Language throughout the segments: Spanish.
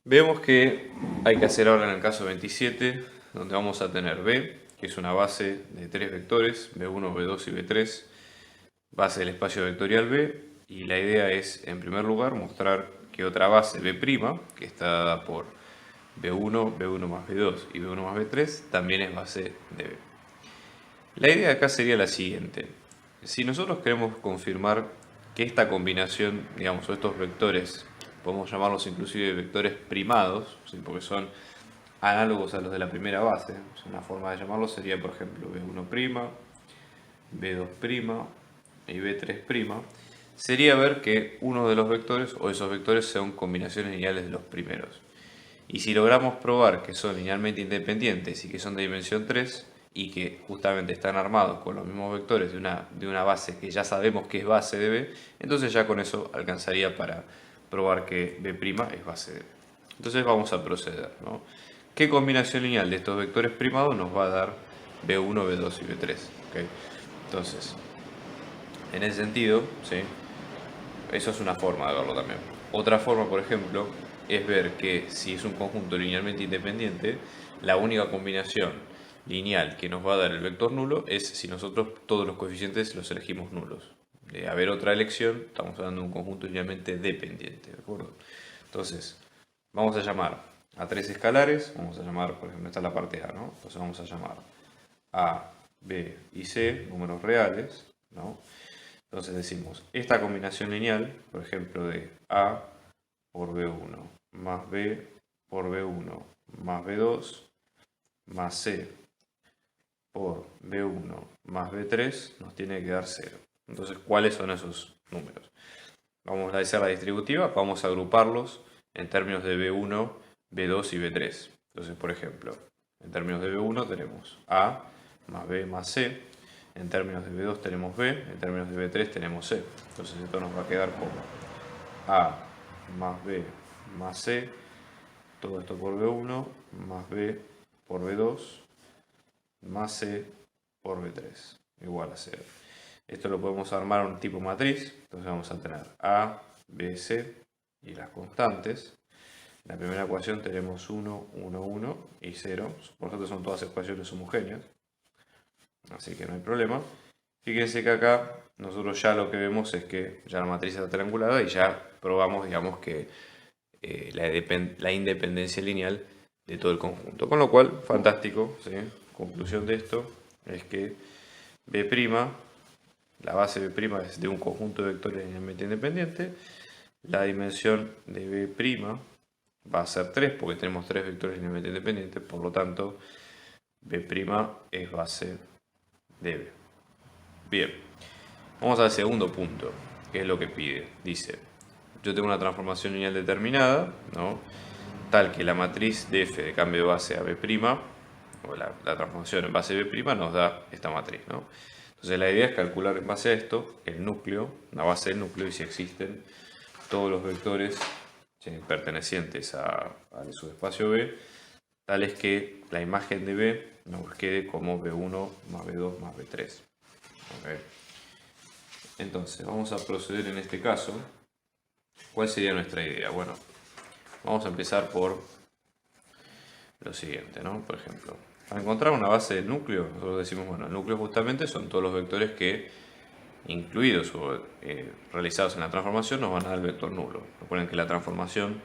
Vemos que hay que hacer ahora en el caso 27, donde vamos a tener B, que es una base de tres vectores, B1, B2 y B3, base del espacio vectorial B, y la idea es, en primer lugar, mostrar que otra base B', que está dada por B1, B1 más B2 y B1 más B3, también es base de B. La idea acá sería la siguiente. Si nosotros queremos confirmar que esta combinación, digamos, o estos vectores, podemos llamarlos inclusive vectores primados, ¿sí? Porque son análogos a los de la primera base. Una forma de llamarlos sería, por ejemplo, B1', B2' y B3'. Sería ver que uno de los vectores o esos vectores son combinaciones lineales de los primeros. Y si logramos probar que son linealmente independientes y que son de dimensión 3 y que justamente están armados con los mismos vectores de una base que ya sabemos que es base de B, entonces ya con eso alcanzaría para probar que B' es base de B. Entonces vamos a proceder, ¿no? ¿Qué combinación lineal de estos vectores primados nos va a dar B1, B2 y B3? ¿Okay? Entonces, en ese sentido, ¿sí? Eso es una forma de verlo también. Otra forma, por ejemplo, es ver que si es un conjunto linealmente independiente, la única combinación lineal que nos va a dar el vector nulo es si nosotros todos los coeficientes los elegimos nulos. De haber otra elección, estamos hablando de un conjunto linealmente dependiente, ¿de acuerdo? Entonces, vamos a llamar a tres escalares, vamos a llamar, por ejemplo, esta es la parte A, ¿no? Entonces vamos a llamar A, B y C, números reales, ¿no? Entonces decimos, esta combinación lineal, por ejemplo, de A por B1 más B por B1 más B2 más C por B1 más B3 nos tiene que dar 0. Entonces, ¿cuáles son esos números? Vamos a hacer la distributiva, vamos a agruparlos en términos de B1, B2 y B3. Entonces, por ejemplo, en términos de B1 tenemos A más B más C, en términos de B2 tenemos B, en términos de B3 tenemos C. Entonces esto nos va a quedar como A más B más C, todo esto por B1, más B por B2, más C por B3, igual a 0. Esto lo podemos armar a un tipo matriz, entonces vamos a tener A, B, C y las constantes. En la primera ecuación tenemos 1, 1, 1 y 0, por lo tanto son todas ecuaciones homogéneas, así que no hay problema. Fíjense que acá nosotros ya lo que vemos es que ya la matriz está triangulada y ya probamos, digamos, que la independencia lineal de todo el conjunto. Con lo cual, fantástico, ¿sí? Conclusión de esto es que B', la base B' es de un conjunto de vectores linealmente independiente. La dimensión de B' va a ser 3 porque tenemos tres vectores linealmente independientes, por lo tanto, B' es base de B. Bien, vamos al segundo punto, que es lo que pide. Dice, yo tengo una transformación lineal determinada, ¿no? Tal que la matriz de f de cambio de base a B', o la transformación en base B' nos da esta matriz, ¿no? Entonces la idea es calcular en base a esto el núcleo, la base del núcleo, y si existen todos los vectores pertenecientes a su espacio B, tales que la imagen de B nos quede como B1 más B2 más B3. ¿Okay? Entonces, vamos a proceder en este caso. ¿Cuál sería nuestra idea? Bueno, vamos a empezar por lo siguiente, ¿no? Por ejemplo, para encontrar una base del núcleo, nosotros decimos, bueno, el núcleo justamente son todos los vectores que, incluidos o realizados en la transformación, nos van a dar el vector nulo. Recuerden que la transformación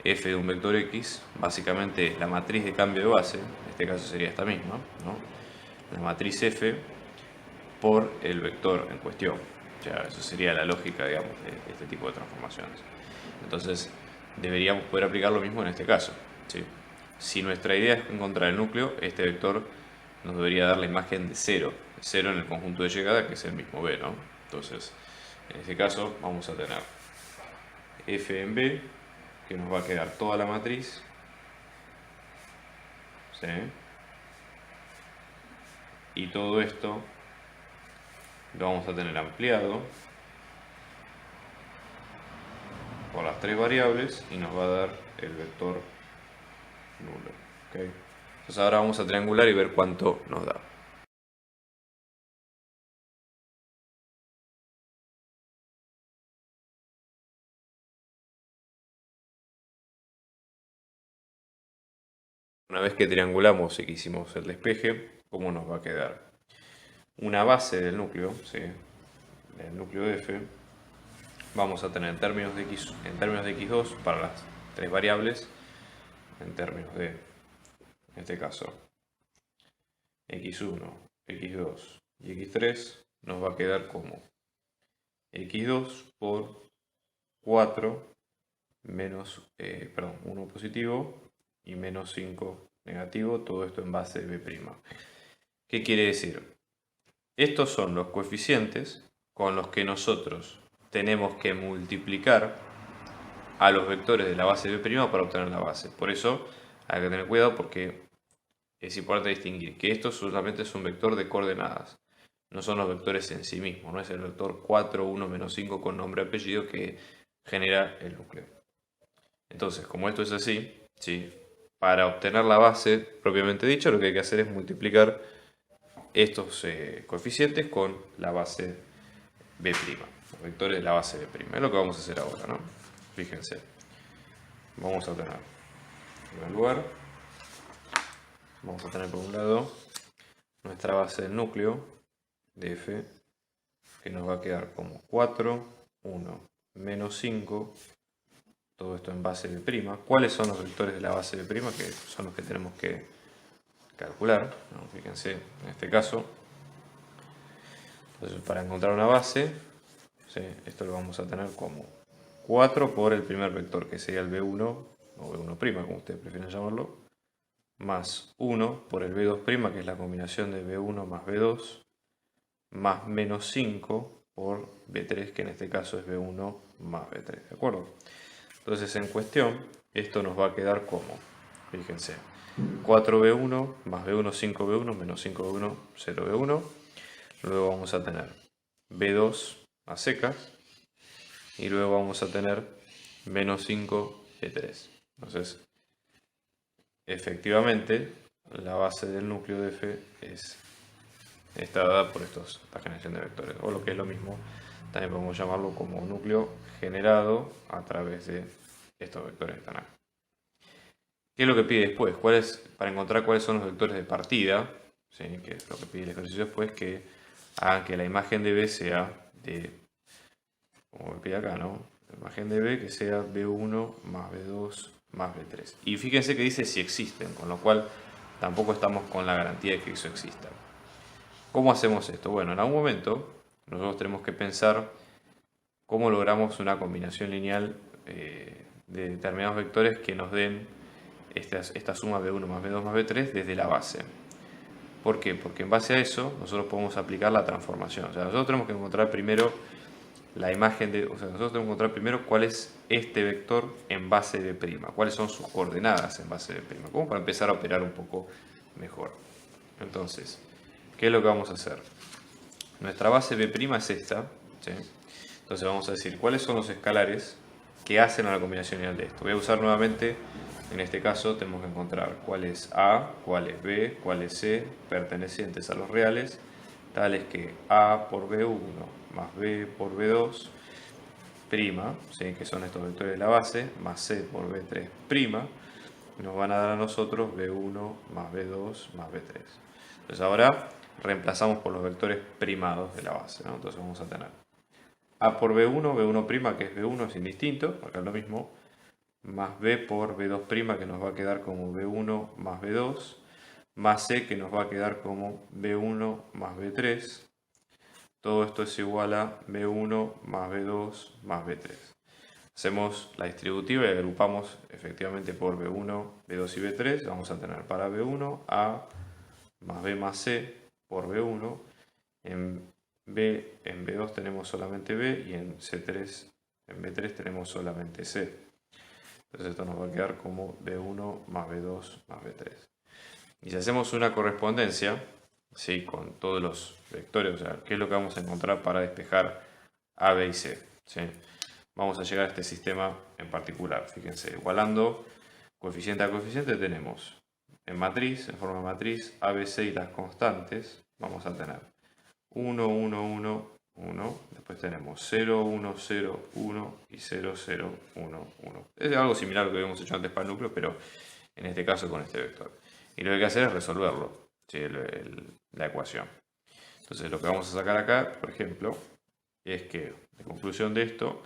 f de un vector x, básicamente la matriz de cambio de base, en este caso sería esta misma, ¿no? La matriz f por el vector en cuestión. O sea, eso sería la lógica, digamos, de este tipo de transformaciones. Entonces, deberíamos poder aplicar lo mismo en este caso, ¿sí? Si nuestra idea es encontrar el núcleo, este vector nos debería dar la imagen de 0 en el conjunto de llegada, que es el mismo b, ¿no? Entonces, en este caso vamos a tener f en b, que nos va a quedar toda la matriz, ¿sí? Y todo esto lo vamos a tener ampliado por las tres variables y nos va a dar el vector nulo. ¿Okay? Entonces ahora vamos a triangular y ver cuánto nos da. Una vez que triangulamos y que hicimos el despeje, ¿cómo nos va a quedar? Una base del núcleo, ¿sí? Del núcleo de F, vamos a tener en términos de x2 para las tres variables, en términos de, en este caso, x1, x2 y x3, nos va a quedar como x2 por 4 menos, 1 positivo y menos 5 negativo, todo esto en base de b'. ¿Qué quiere decir? Estos son los coeficientes con los que nosotros tenemos que multiplicar a los vectores de la base b' para obtener la base. Por eso hay que tener cuidado porque es importante distinguir que esto solamente es un vector de coordenadas. No son los vectores en sí mismos, no es el vector 4, 1, menos 5 con nombre y apellido que genera el núcleo. Entonces, como esto es así, ¿sí? Para obtener la base propiamente dicha, lo que hay que hacer es multiplicar estos coeficientes con la base b', los vectores de la base b'. Es lo que vamos a hacer ahora, ¿no? Fíjense. Vamos a tener, en primer lugar, vamos a tener por un lado nuestra base del núcleo de F, que nos va a quedar como 4, 1, menos 5, todo esto en base b'. ¿Cuáles son los vectores de la base b'? Que son los que tenemos que calcular, ¿no? Fíjense en este caso. Entonces, para encontrar una base, ¿sí? Esto lo vamos a tener como 4 por el primer vector, que sería el b1 o b1', como ustedes prefieren llamarlo, más 1 por el b2', que es la combinación de b1 más b2, más menos 5 por b3, que en este caso es b1 más b3, ¿de acuerdo? Entonces, en cuestión, esto nos va a quedar como, fíjense, 4b1 más b1, 5b1, menos 5b1, 0b1. Luego vamos a tener b2 a secas. Y luego vamos a tener menos 5b3. Entonces, efectivamente, la base del núcleo de F está dada por esta generación de vectores. O lo que es lo mismo, también podemos llamarlo como un núcleo generado a través de estos vectores que están acá. ¿Qué es lo que pide después? Para encontrar cuáles son los vectores de partida, ¿sí? Que es lo que pide el ejercicio después, que hagan que la imagen de B sea de, como me pide acá, ¿no? La imagen de B que sea B1 más B2 más B3. Y fíjense que dice si existen, con lo cual tampoco estamos con la garantía de que eso exista. ¿Cómo hacemos esto? Bueno, en algún momento nosotros tenemos que pensar cómo logramos una combinación lineal de determinados vectores que nos den esta suma B1 más B2 más B3 desde la base. ¿Por qué? Porque en base a eso nosotros podemos aplicar la transformación. O sea, nosotros tenemos que encontrar primero la imagen de... O sea, nosotros tenemos que encontrar primero cuál es este vector en base de B'. Cuáles son sus coordenadas en base de B'. Como para empezar a operar un poco mejor. Entonces, ¿qué es lo que vamos a hacer? Nuestra base B' es esta, ¿sí? Entonces vamos a decir cuáles son los escalares que hacen a la combinación lineal de esto. Voy a usar nuevamente, en este caso tenemos que encontrar cuál es A, cuál es B, cuál es C, pertenecientes a los reales, tales que A por B1 más B por B2', ¿sí? Que son estos vectores de la base, más C por B3', nos van a dar a nosotros B1 más B2 más B3. Entonces ahora reemplazamos por los vectores primados de la base, ¿no? Entonces vamos a tener A por B1, B1', que es B1, es indistinto, acá es lo mismo, más B por B2', que nos va a quedar como B1 más B2, más C, que nos va a quedar como B1 más B3. Todo esto es igual a B1 más B2 más B3. Hacemos la distributiva y agrupamos efectivamente por B1, B2 y B3. Vamos a tener para B1 A más B más C por B1. En B2 tenemos solamente B y en B3 tenemos solamente C. Entonces esto nos va a quedar como B1 más B2 más B3. Y si hacemos una correspondencia, ¿sí? Con todos los vectores, o sea, ¿qué es lo que vamos a encontrar para despejar A, B y C? ¿Sí? Vamos a llegar a este sistema en particular. Fíjense, igualando coeficiente a coeficiente tenemos en matriz, en forma de matriz, A, B, C y las constantes. Vamos a tener 1, 1, 1, 1. Después tenemos 0, 1, 0, 1 y 0, 0, 1, 1. Es algo similar a lo que habíamos hecho antes para el núcleo, pero en este caso con este vector. y lo que hay que hacer es resolverlo, ¿sí? La ecuación. Entonces lo que vamos a sacar acá, por ejemplo, es que de conclusión de esto,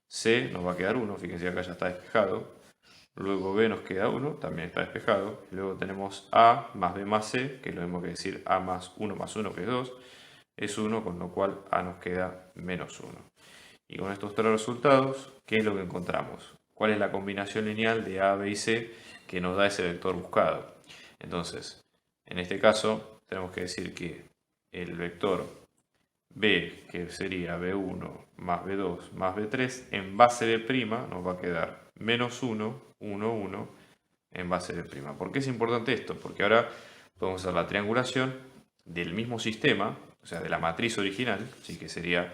C nos va a quedar 1, fíjense acá ya está despejado. Luego B nos queda 1, también está despejado. Y luego tenemos A más B más C, que es lo mismo que decir A más 1, que es 2, es 1, con lo cual A nos queda menos 1. Y con estos tres resultados, ¿qué es lo que encontramos? ¿Cuál es la combinación lineal de A, B y C que nos da ese vector buscado? Entonces, en este caso, tenemos que decir que el vector B, que sería B1 más B2 más B3, en base B' nos va a quedar menos 1, 1, 1, en base B'. ¿Por qué es importante esto? Porque ahora podemos hacer la triangulación del mismo sistema, o sea, de la matriz original, ¿sí? Que sería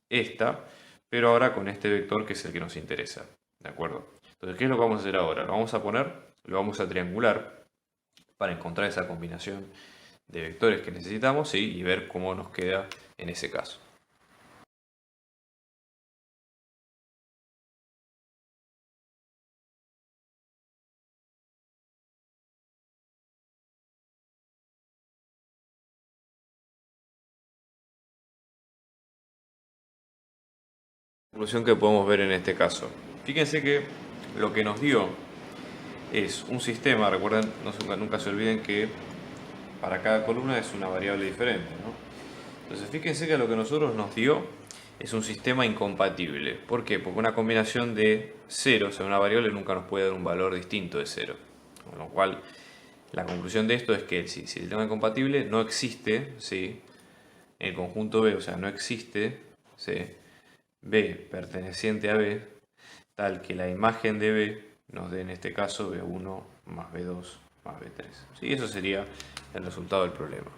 esta, pero ahora con este vector que es el que nos interesa, ¿de acuerdo? Entonces, ¿qué es lo que vamos a hacer ahora? Lo vamos a poner, lo vamos a triangular para encontrar esa combinación de vectores que necesitamos, ¿sí? Y ver cómo nos queda en ese caso. La conclusión que podemos ver en este caso. Fíjense que lo que nos dio es un sistema, recuerden, nunca se olviden que para cada columna es una variable diferente, ¿no? Entonces fíjense que lo que nosotros nos dio es un sistema incompatible. ¿Por qué? Porque una combinación de ceros en una variable nunca nos puede dar un valor distinto de 0. Con lo cual, la conclusión de esto es que si el sistema incompatible no existe, ¿sí? El conjunto B, o sea, no existe, ¿sí? B perteneciente a B, tal que la imagen de B nos dé en este caso B1 más B2 más B3. ¿Sí? Eso sería el resultado del problema.